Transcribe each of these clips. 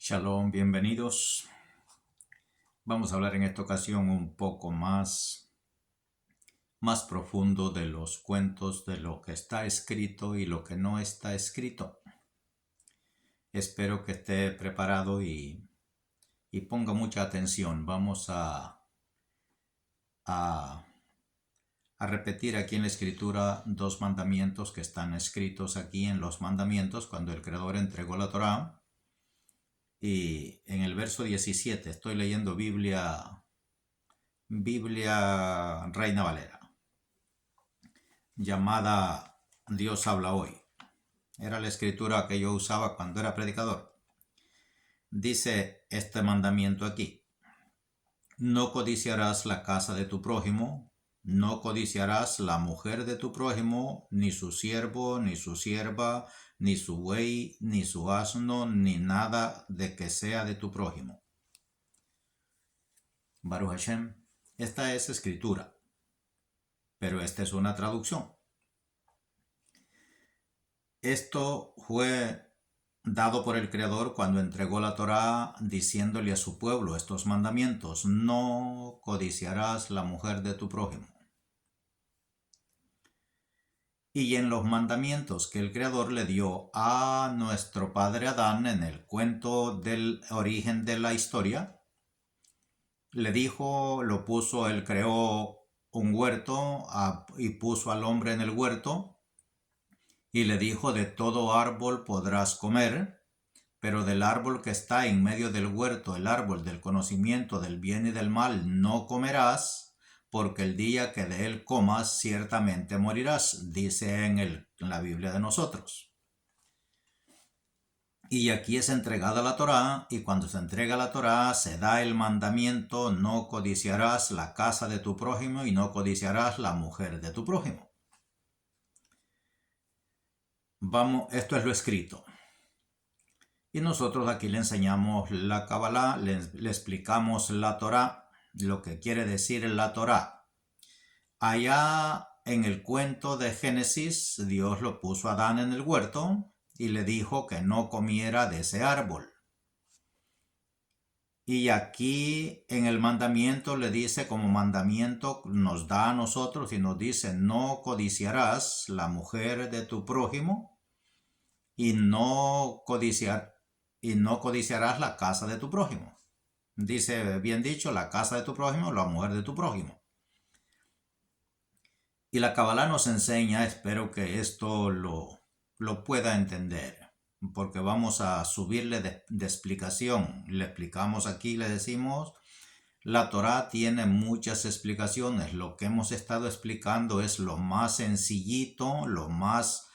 Shalom, bienvenidos. Vamos a hablar en esta ocasión un poco más profundo de los cuentos, de lo que está escrito y lo que no está escrito. Espero que esté preparado y ponga mucha atención. Vamos a repetir aquí en la escritura dos mandamientos que están escritos aquí en los mandamientos cuando el Creador entregó la Torá. Y en el verso 17, estoy leyendo Biblia Reina Valera, llamada Dios habla hoy. Era la escritura que yo usaba cuando era predicador. Dice este mandamiento aquí: no codiciarás la casa de tu prójimo, no codiciarás la mujer de tu prójimo, ni su siervo, ni su sierva, ni su buey, ni su asno, ni nada de que sea de tu prójimo. Baruch Hashem, esta es escritura, pero esta es una traducción. Esto fue dado por el Creador cuando entregó la Torá, diciéndole a su pueblo estos mandamientos: no codiciarás la mujer de tu prójimo. Y en los mandamientos que el Creador le dio a nuestro padre Adán en el cuento del origen de la historia, le dijo, él creó un huerto y puso al hombre en el huerto y le dijo: de todo árbol podrás comer, pero del árbol que está en medio del huerto, el árbol del conocimiento del bien y del mal, no comerás, porque el día que de él comas ciertamente morirás, dice en la Biblia de nosotros. Y aquí es entregada la Torá, y cuando se entrega la Torá se da el mandamiento: no codiciarás la casa de tu prójimo y no codiciarás la mujer de tu prójimo. Esto es lo escrito. Y nosotros aquí le enseñamos la Kabbalah, le explicamos la Torá, lo que quiere decir la Torá. Allá en el cuento de Génesis, Dios lo puso a Adán en el huerto y le dijo que no comiera de ese árbol. Y aquí en el mandamiento le dice, como mandamiento nos da a nosotros y nos dice: no codiciarás la mujer de tu prójimo y no codiciarás la casa de tu prójimo. Dice bien dicho, la casa de tu prójimo, la mujer de tu prójimo. Y la Kabbalah nos enseña, espero que esto lo pueda entender, porque vamos a subirle de explicación. Le explicamos aquí, le decimos, la Torá tiene muchas explicaciones. Lo que hemos estado explicando es lo más sencillito, lo más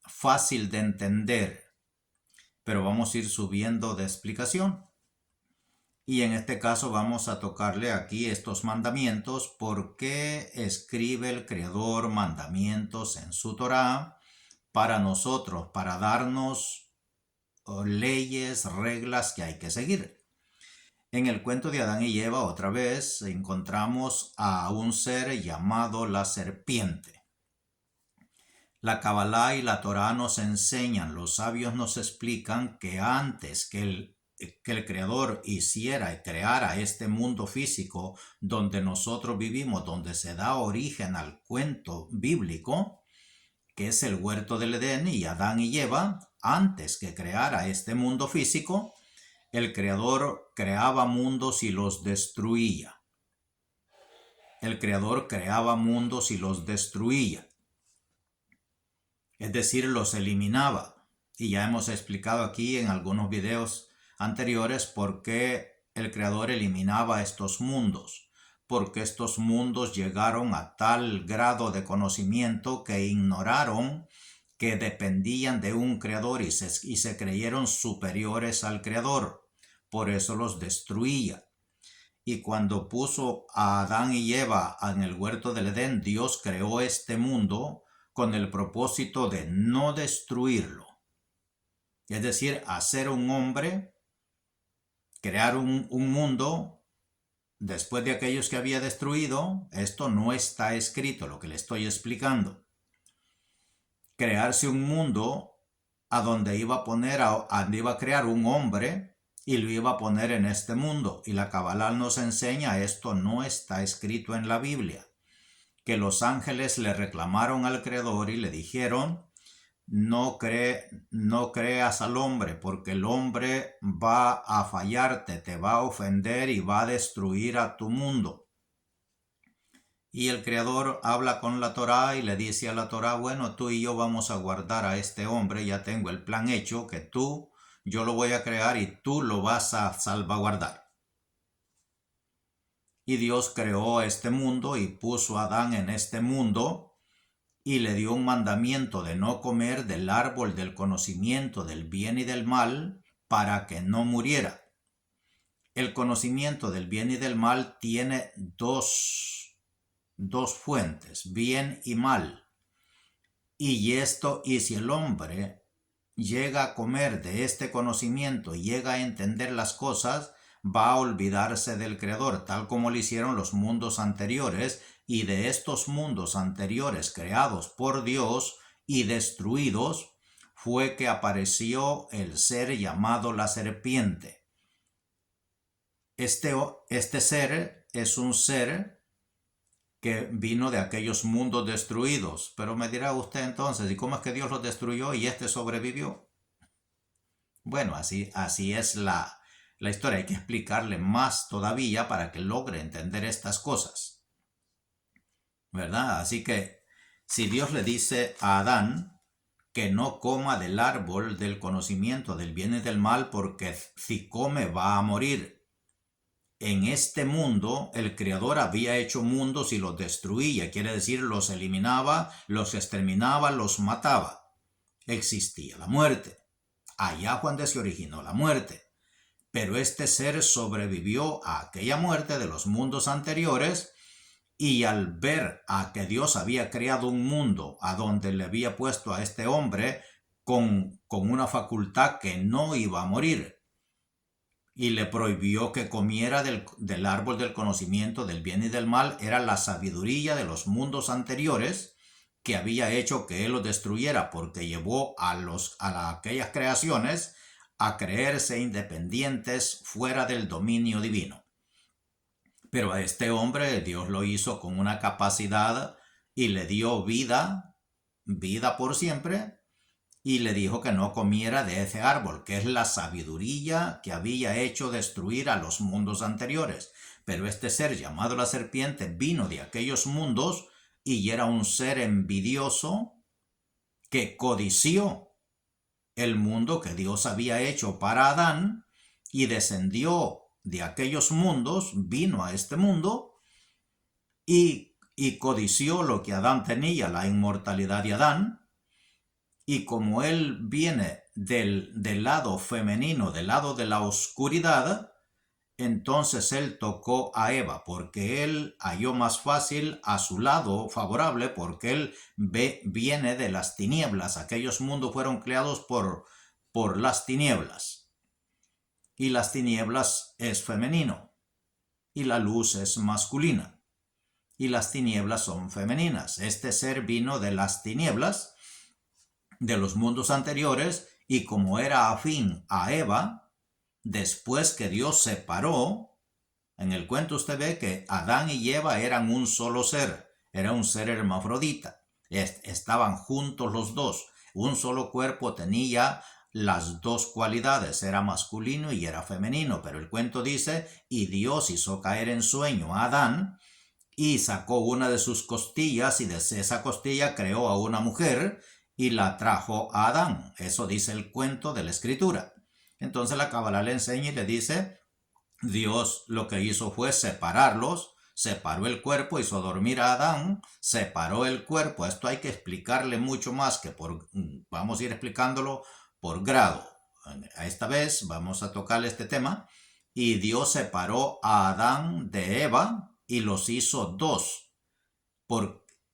fácil de entender, pero vamos a ir subiendo de explicación. Y en este caso vamos a tocarle aquí estos mandamientos. ¿Por qué escribe el Creador mandamientos en su Torá para nosotros, para darnos leyes, reglas que hay que seguir? En el cuento de Adán y Eva, otra vez, encontramos a un ser llamado la serpiente. La Kabbalah y la Torá nos enseñan, los sabios nos explican que antes que el Creador hiciera y creara este mundo físico donde nosotros vivimos, donde se da origen al cuento bíblico, que es el huerto del Edén y Adán y Eva, antes que creara este mundo físico, el Creador creaba mundos y los destruía. El Creador creaba mundos y los destruía. Es decir, los eliminaba. Y ya hemos explicado aquí en algunos videos anteriores por qué el Creador eliminaba estos mundos. Porque estos mundos llegaron a tal grado de conocimiento que ignoraron que dependían de un Creador y se creyeron superiores al Creador. Por eso los destruía. Y cuando puso a Adán y Eva en el huerto del Edén, Dios creó este mundo con el propósito de no destruirlo. Es decir, hacer un hombre, crear un mundo después de aquellos que había destruido. Esto no está escrito, lo que le estoy explicando. Crearse un mundo a donde iba a poner, donde iba a crear un hombre y lo iba a poner en este mundo. Y la Kabbalah nos enseña, esto no está escrito en la Biblia, que los ángeles le reclamaron al Creador y le dijeron, no creas al hombre, porque el hombre va a fallarte, te va a ofender y va a destruir a tu mundo. Y el Creador habla con la Torá y le dice a la Torá, bueno, tú y yo vamos a guardar a este hombre, ya tengo el plan hecho, que yo lo voy a crear y tú lo vas a salvaguardar. Y Dios creó este mundo y puso a Adán en este mundo y le dio un mandamiento de no comer del árbol del conocimiento del bien y del mal para que no muriera. El conocimiento del bien y del mal tiene dos fuentes, bien y mal. Y si el hombre llega a comer de este conocimiento y llega a entender las cosas, va a olvidarse del Creador, tal como lo hicieron los mundos anteriores, y de estos mundos anteriores creados por Dios y destruidos, fue que apareció el ser llamado la serpiente. Este ser es un ser que vino de aquellos mundos destruidos. Pero me dirá usted entonces, ¿y cómo es que Dios los destruyó y este sobrevivió? Bueno, así es la historia. Hay que explicarle más todavía para que logre entender estas cosas, ¿verdad? Así que si Dios le dice a Adán que no coma del árbol del conocimiento del bien y del mal, porque si come va a morir. En este mundo, el Creador había hecho mundos y los destruía, quiere decir, los eliminaba, los exterminaba, los mataba. Existía la muerte. Allá fue donde se originó la muerte. Pero este ser sobrevivió a aquella muerte de los mundos anteriores, y al ver a que Dios había creado un mundo a donde le había puesto a este hombre con una facultad que no iba a morir, y le prohibió que comiera del árbol del conocimiento del bien y del mal, era la sabiduría de los mundos anteriores que había hecho que él los destruyera, porque llevó a aquellas creaciones a creerse independientes fuera del dominio divino. Pero a este hombre Dios lo hizo con una capacidad y le dio vida por siempre, y le dijo que no comiera de ese árbol, que es la sabiduría que había hecho destruir a los mundos anteriores. Pero este ser llamado la serpiente vino de aquellos mundos y era un ser envidioso que codició el mundo que Dios había hecho para Adán y descendió de aquellos mundos, vino a este mundo y codició lo que Adán tenía, la inmortalidad de Adán. Y como él viene del lado femenino, del lado de la oscuridad, entonces él tocó a Eva, porque él halló más fácil a su lado favorable, porque él viene de las tinieblas. Aquellos mundos fueron creados por las tinieblas. Y las tinieblas es femenino, y la luz es masculina, y las tinieblas son femeninas. Este ser vino de las tinieblas, de los mundos anteriores, y como era afín a Eva, después que Dios separó, en el cuento usted ve que Adán y Eva eran un solo ser, era un ser hermafrodita, estaban juntos los dos, un solo cuerpo, tenía las dos cualidades, era masculino y era femenino. Pero el cuento dice, y Dios hizo caer en sueño a Adán y sacó una de sus costillas, y de esa costilla creó a una mujer y la trajo a Adán. Eso dice el cuento de la Escritura. Entonces la Kabbalah le enseña y le dice, Dios lo que hizo fue separarlos, separó el cuerpo, hizo dormir a Adán, separó el cuerpo. Esto hay que explicarle mucho más, que vamos a ir explicándolo por grado. Esta vez vamos a tocar este tema. Y Dios separó a Adán de Eva y los hizo dos.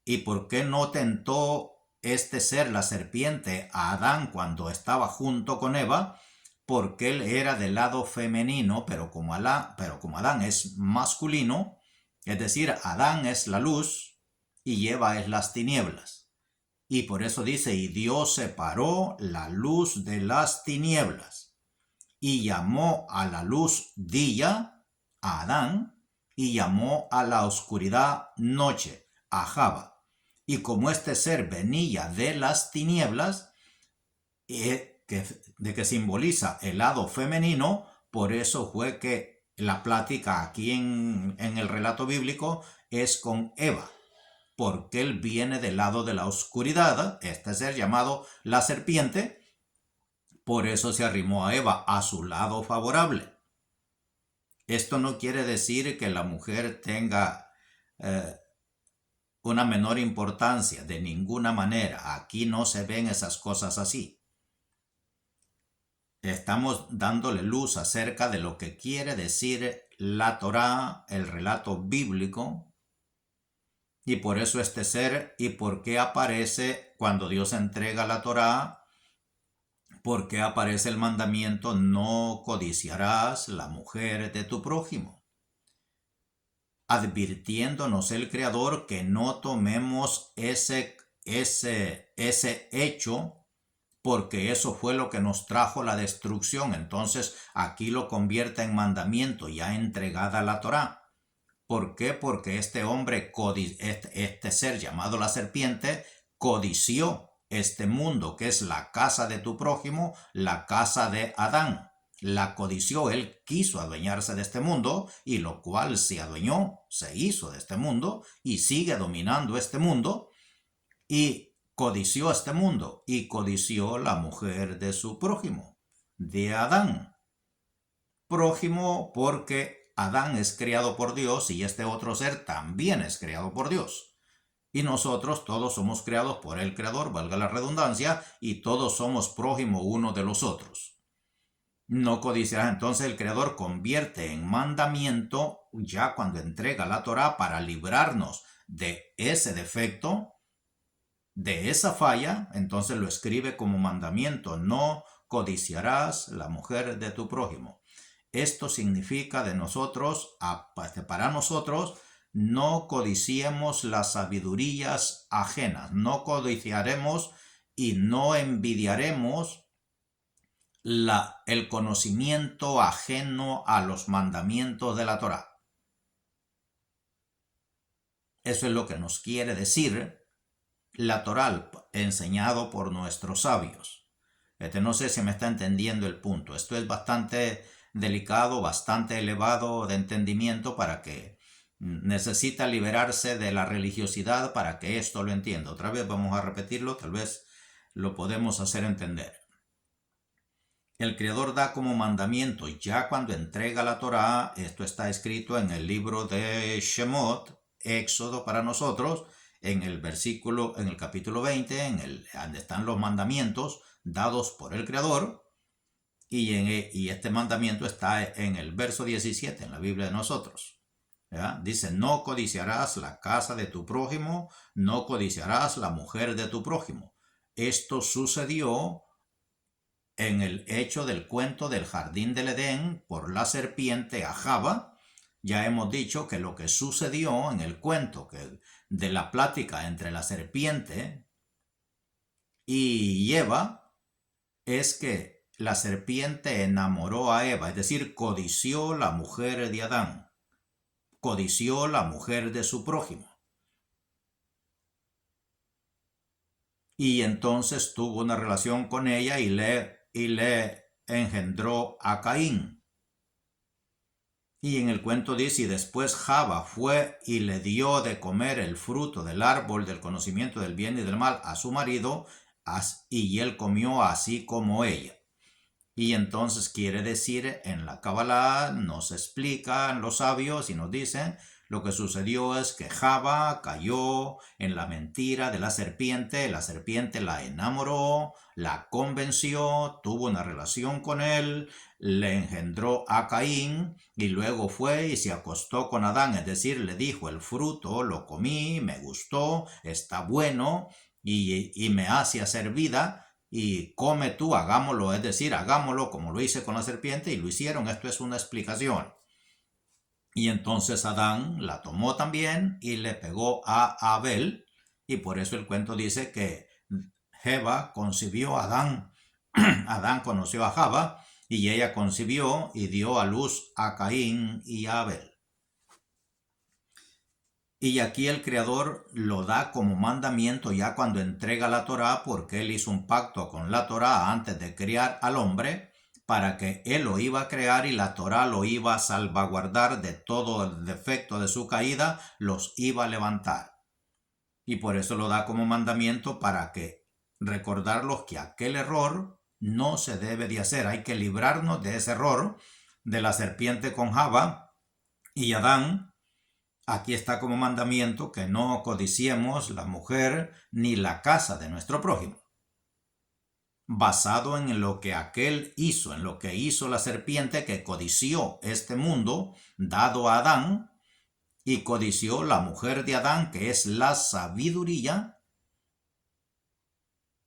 ¿Y por qué no tentó este ser, la serpiente, a Adán cuando estaba junto con Eva? Porque él era del lado femenino, pero como Adán es masculino, es decir, Adán es la luz y Eva es las tinieblas. Y por eso dice, y Dios separó la luz de las tinieblas, y llamó a la luz día, a Adán, y llamó a la oscuridad noche, a Java. Y como este ser venía de las tinieblas, de que simboliza el lado femenino, por eso fue que la plática aquí en el relato bíblico es con Eva, porque él viene del lado de la oscuridad, este ser llamado la serpiente, por eso se arrimó a Eva, a su lado favorable. Esto no quiere decir que la mujer tenga una menor importancia, de ninguna manera. Aquí no se ven esas cosas así. Estamos dándole luz acerca de lo que quiere decir la Torá, el relato bíblico, y por eso este ser, y por qué aparece cuando Dios entrega la Torá, por qué aparece el mandamiento, no codiciarás la mujer de tu prójimo, advirtiéndonos el Creador que no tomemos ese hecho, porque eso fue lo que nos trajo la destrucción. Entonces aquí lo convierte en mandamiento, ya entregada la Torá. ¿Por qué? Porque este hombre, este ser llamado la serpiente, codició este mundo, que es la casa de tu prójimo, la casa de Adán. La codició, él quiso adueñarse de este mundo, y lo cual se adueñó, se hizo de este mundo, y sigue dominando este mundo, y codició este mundo, y codició la mujer de su prójimo, de Adán. Prójimo porque Adán es creado por Dios y este otro ser también es creado por Dios. Y nosotros todos somos creados por el Creador, valga la redundancia, y todos somos prójimo uno de los otros. No codiciarás. Entonces el Creador convierte en mandamiento ya cuando entrega la Torá para librarnos de ese defecto, de esa falla. Entonces lo escribe como mandamiento: no codiciarás la mujer de tu prójimo. Esto significa de nosotros, para nosotros, no codiciemos las sabidurías ajenas, no codiciaremos y no envidiaremos el conocimiento ajeno a los mandamientos de la Torá. Eso es lo que nos quiere decir la Torá, enseñado por nuestros sabios. No sé si me está entendiendo el punto. Esto es bastante delicado, bastante elevado de entendimiento, para que necesita liberarse de la religiosidad para que esto lo entienda. Otra vez vamos a repetirlo, tal vez lo podemos hacer entender. El Creador da como mandamiento, ya cuando entrega la Torá, esto está escrito en el libro de Shemot, Éxodo para nosotros, en el capítulo 20, donde están los mandamientos dados por el Creador, y este mandamiento está en el verso 17 en la Biblia de nosotros. ¿Ya? Dice: no codiciarás la casa de tu prójimo, no codiciarás la mujer de tu prójimo. Esto sucedió en el hecho del cuento del jardín del Edén por la serpiente a Java. Ya hemos dicho que lo que sucedió en el cuento de la plática entre la serpiente y Eva es que la serpiente enamoró a Eva, es decir, codició la mujer de Adán, codició la mujer de su prójimo. Y entonces tuvo una relación con ella y le engendró a Caín. Y en el cuento dice: y después Java fue y le dio de comer el fruto del árbol del conocimiento del bien y del mal a su marido, y él comió así como ella. Y entonces quiere decir, en la Kabbalah nos explican los sabios y nos dicen: lo que sucedió es que Java cayó en la mentira de la serpiente la enamoró, la convenció, tuvo una relación con él, le engendró a Caín, y luego fue y se acostó con Adán, es decir, le dijo: el fruto lo comí, me gustó, está bueno y me hace hacer vida, y come tú, hagámoslo, es decir, hagámoslo como lo hice con la serpiente, y lo hicieron. Esto es una explicación. Y entonces Adán la tomó también y le pegó a Abel, y por eso el cuento dice que Jeva concibió a Adán. Adán conoció a Java y ella concibió y dio a luz a Caín y a Abel. Y aquí el Creador lo da como mandamiento ya cuando entrega la Torá, porque él hizo un pacto con la Torá antes de crear al hombre, para que él lo iba a crear y la Torá lo iba a salvaguardar de todo el defecto de su caída, los iba a levantar. Y por eso lo da como mandamiento, para que recordarlos que aquel error no se debe de hacer. Hay que librarnos de ese error de la serpiente con Java y Adán. Aquí está como mandamiento que no codiciemos la mujer ni la casa de nuestro prójimo. Basado en lo que aquel hizo, en lo que hizo la serpiente, que codició este mundo dado a Adán, y codició la mujer de Adán, que es la sabiduría.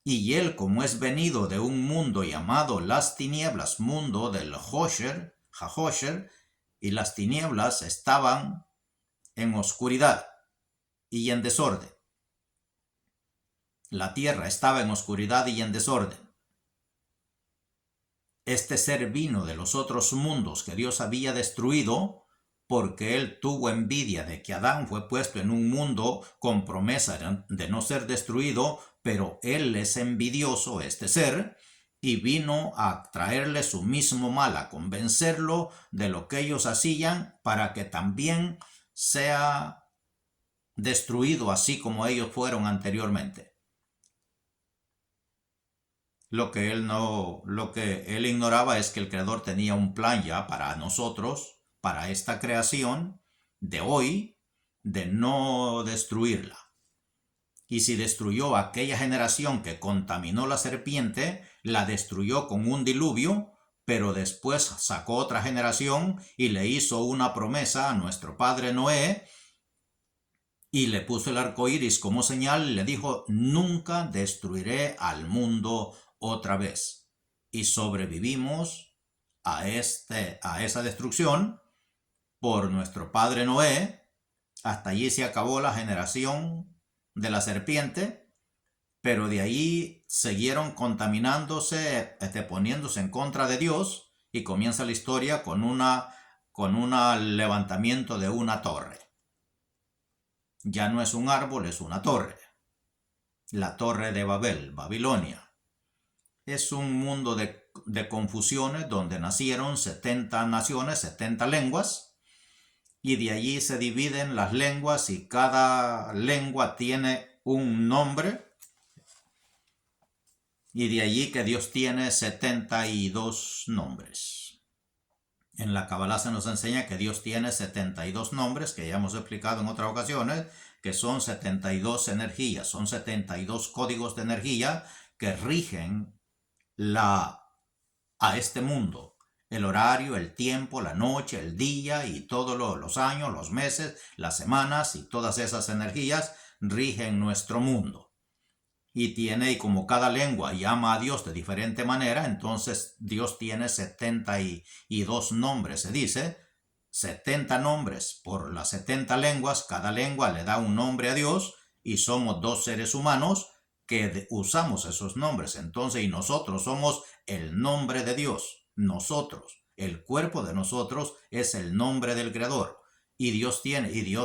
Y él, como es venido de un mundo llamado las tinieblas, mundo del Jahosher, y las tinieblas estaban en oscuridad y en desorden. La tierra estaba en oscuridad y en desorden. Este ser vino de los otros mundos que Dios había destruido, porque él tuvo envidia de que Adán fue puesto en un mundo con promesa de no ser destruido, pero él es envidioso, este ser, y vino a traerle su mismo mal, a convencerlo de lo que ellos hacían, para que también sea destruido así como ellos fueron anteriormente. Lo que él ignoraba es que el Creador tenía un plan ya para nosotros, para esta creación de hoy, de no destruirla. Y si destruyó a aquella generación que contaminó la serpiente, la destruyó con un diluvio, pero después sacó otra generación y le hizo una promesa a nuestro padre Noé, y le puso el arco iris como señal y le dijo: nunca destruiré al mundo otra vez. Y sobrevivimos a esa destrucción por nuestro padre Noé. Hasta allí se acabó la generación de la serpiente, pero de ahí siguieron contaminándose, poniéndose en contra de Dios, y comienza la historia con un levantamiento de una torre. Ya no es un árbol, es una torre. La torre de Babel, Babilonia. Es un mundo de confusiones donde nacieron 70 naciones, 70 lenguas, y de allí se dividen las lenguas y cada lengua tiene un nombre, y de allí que Dios tiene 72 nombres. En la Kabbalah se nos enseña que Dios tiene 72 nombres, que ya hemos explicado en otras ocasiones, que son 72 energías, son 72 códigos de energía que rigen a este mundo. El horario, el tiempo, la noche, el día y todos los años, los meses, las semanas, y todas esas energías rigen nuestro mundo. Y como cada lengua llama a Dios de diferente manera, entonces Dios tiene 72 nombres, se dice, 70 nombres por las 70 lenguas, cada lengua le da un nombre a Dios, y somos dos seres humanos que usamos esos nombres. Entonces, y nosotros somos el nombre de Dios. Nosotros, el cuerpo de nosotros es el nombre del Creador. Y Dios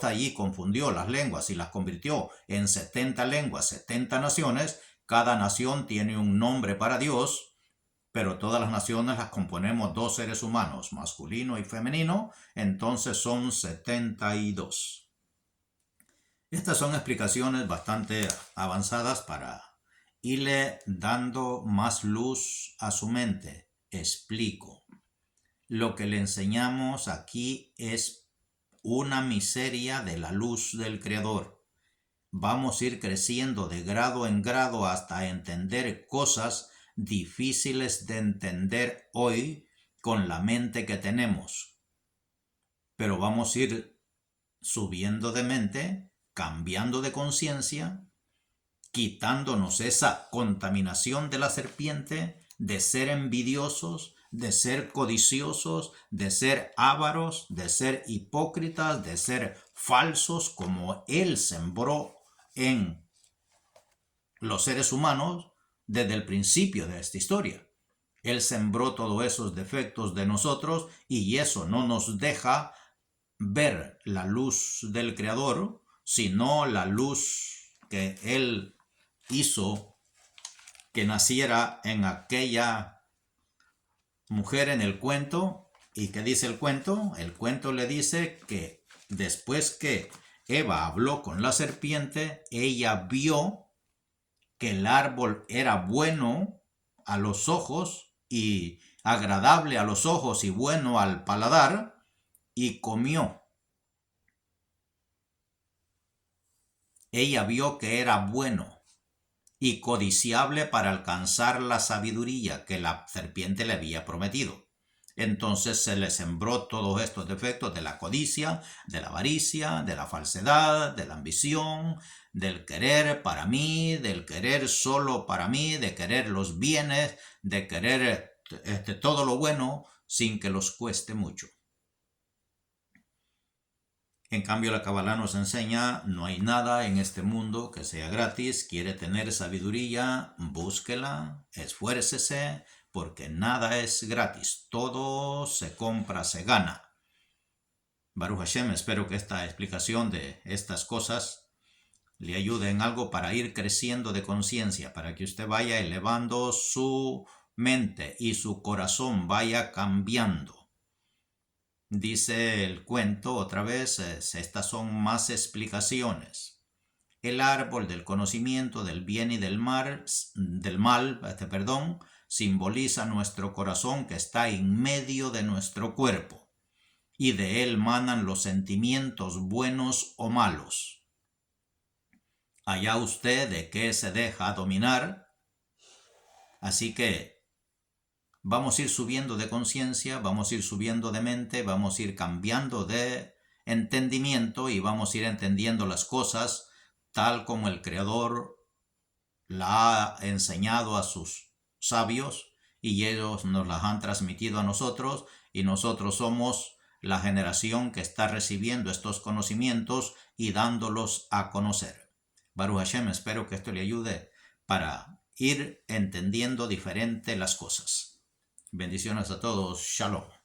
allí confundió las lenguas y las convirtió en 70 lenguas, 70 naciones. Cada nación tiene un nombre para Dios, pero todas las naciones las componemos dos seres humanos, masculino y femenino, entonces son 72. Estas son explicaciones bastante avanzadas para irle dando más luz a su mente. Explico. Lo que le enseñamos aquí es una miseria de la luz del Creador. Vamos a ir creciendo de grado en grado hasta entender cosas difíciles de entender hoy con la mente que tenemos. Pero vamos a ir subiendo de mente, cambiando de conciencia, quitándonos esa contaminación de la serpiente, de ser envidiosos, de ser codiciosos, de ser ávaros, de ser hipócritas, de ser falsos, como él sembró en los seres humanos desde el principio de esta historia. Él sembró todos esos defectos de nosotros y eso no nos deja ver la luz del Creador, sino la luz que Él hizo que naciera en aquella mujer en el cuento. ¿Y qué dice el cuento? El cuento le dice que después que Eva habló con la serpiente, ella vio que el árbol era bueno a los ojos y agradable a los ojos y bueno al paladar, y comió. Ella vio que era bueno y codiciable para alcanzar la sabiduría que la serpiente le había prometido. Entonces se le sembró todos estos defectos de la codicia, de la avaricia, de la falsedad, de la ambición, del querer para mí, del querer solo para mí, de querer los bienes, de querer todo lo bueno sin que los cueste mucho. En cambio, la Kabbalah nos enseña, no hay nada en este mundo que sea gratis. Quiere tener sabiduría, búsquela, esfuércese, porque nada es gratis. Todo se compra, se gana. Baruch Hashem, espero que esta explicación de estas cosas le ayude en algo para ir creciendo de conciencia, para que usted vaya elevando su mente y su corazón vaya cambiando. Dice el cuento otra vez, estas son más explicaciones. El árbol del conocimiento del bien y del mal, simboliza nuestro corazón que está en medio de nuestro cuerpo, y de él manan los sentimientos buenos o malos. Allá usted de qué se deja dominar. Así que vamos a ir subiendo de conciencia, vamos a ir subiendo de mente, vamos a ir cambiando de entendimiento y vamos a ir entendiendo las cosas tal como el Creador la ha enseñado a sus sabios y ellos nos las han transmitido a nosotros, y nosotros somos la generación que está recibiendo estos conocimientos y dándolos a conocer. Baruch Hashem, espero que esto le ayude para ir entendiendo diferente las cosas. Bendiciones a todos. Shalom.